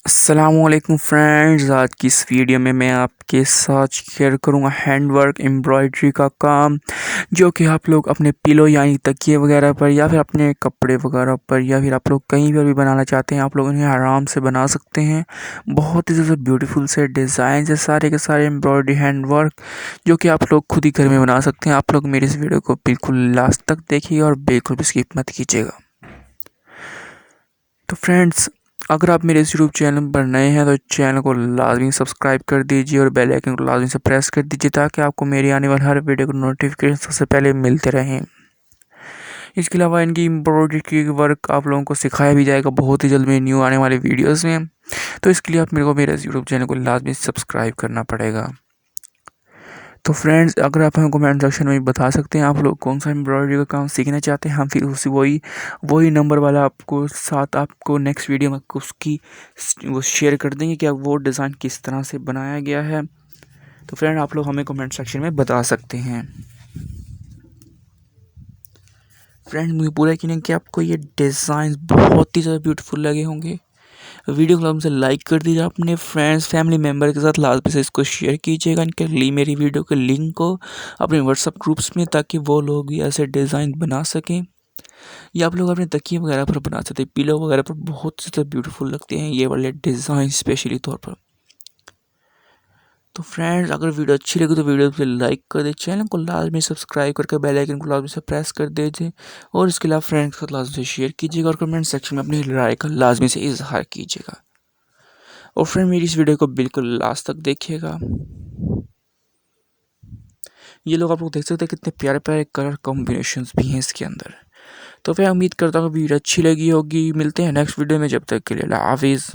अस्सलामुअलैकुम फ्रेंड्स, आज की इस वीडियो में मैं आपके साथ शेयर करूंगा हैंडवर्क एम्ब्रॉयडरी का काम, जो कि आप लोग अपने पिलो यानी तकिए वगैरह पर या फिर अपने कपड़े वगैरह पर या फिर आप लोग कहीं पर भी बनाना चाहते हैं, आप लोग इन्हें आराम से बना सकते हैं। बहुत ही ज़्यादा ब्यूटीफुल से डिज़ाइन है सारे के सारे एम्ब्रॉयडरी हैंडवर्क, जो कि आप लोग खुद ही घर में बना सकते हैं। आप लोग मेरे इस वीडियो को बिल्कुल लास्ट तक देखिएगा और बिल्कुल भी स्किप मत कीजिएगा। तो फ्रेंड्स, अगर आप मेरे इस यूट्यूब चैनल पर नए हैं तो चैनल को लाजमी सब्सक्राइब कर दीजिए और बेल आइकन को लाजमी से प्रेस कर दीजिए, ताकि आपको मेरी आने वाली हर वीडियो को नोटिफिकेशन सबसे पहले मिलते रहें। इसके अलावा इनकी एम्ब्रॉयडरी की वर्क आप लोगों को सिखाया भी जाएगा बहुत ही जल्द मेरी न्यू आने वाली वीडियोज़ में। तो इसके लिए आप मेरे को मेरे इस यूट्यूब चैनल को लाजमी सब्सक्राइब करना पड़ेगा। तो फ्रेंड्स, अगर आप हमें कमेंट सेक्शन में बता सकते हैं आप लोग कौन सा एम्ब्रॉयडरी का काम सीखना चाहते हैं, हम फिर उसी वही नंबर वाला आपको नेक्स्ट वीडियो में उसकी वो शेयर कर देंगे कि वो डिज़ाइन किस तरह से बनाया गया है। तो फ्रेंड, आप लोग हमें कमेंट सेक्शन में बता सकते हैं। फ्रेंड, मुझे पूरा यकीन है कि आपको ये डिज़ाइन बहुत ही ज़्यादा ब्यूटीफुल लगे होंगे। वीडियो को हमसे लाइक कर दीजिए, अपने फ्रेंड्स फैमिली मेम्बर के साथ लाजमी से इसको शेयर कीजिएगा इनके लिए मेरी वीडियो के लिंक को अपने व्हाट्सअप ग्रुप्स में, ताकि वो लोग भी ऐसे डिज़ाइन बना सकें या आप लोग अपने तकिए वगैरह पर बना सकते हैं। पिलो वगैरह पर बहुत ज़्यादा ब्यूटीफुल लगते हैं ये वाले डिज़ाइन स्पेशली तौर पर। तो फ्रेंड्स, अगर वीडियो अच्छी लगी तो वीडियो पे लाइक कर दे, चैनल को लाजमी सब्सक्राइब करके बेल आइकन को लाजमी से प्रेस कर दीजिए और इसके अलावा फ्रेंड्स के साथ लाजमी से शेयर कीजिएगा और कमेंट सेक्शन में अपनी राय का लाजमी से इजहार कीजिएगा। और फ्रेंड, मेरी इस वीडियो को बिल्कुल लास्ट तक देखिएगा। ये लोग आप लोग देख सकते हैं कितने प्यारे प्यारे कलर कॉम्बिनेशंस भी हैं इसके अंदर। तो मैं उम्मीद करता हूँ वीडियो अच्छी लगी होगी। मिलते हैं नेक्स्ट वीडियो में, जब तक के लिए अल्लाह हाफिज़।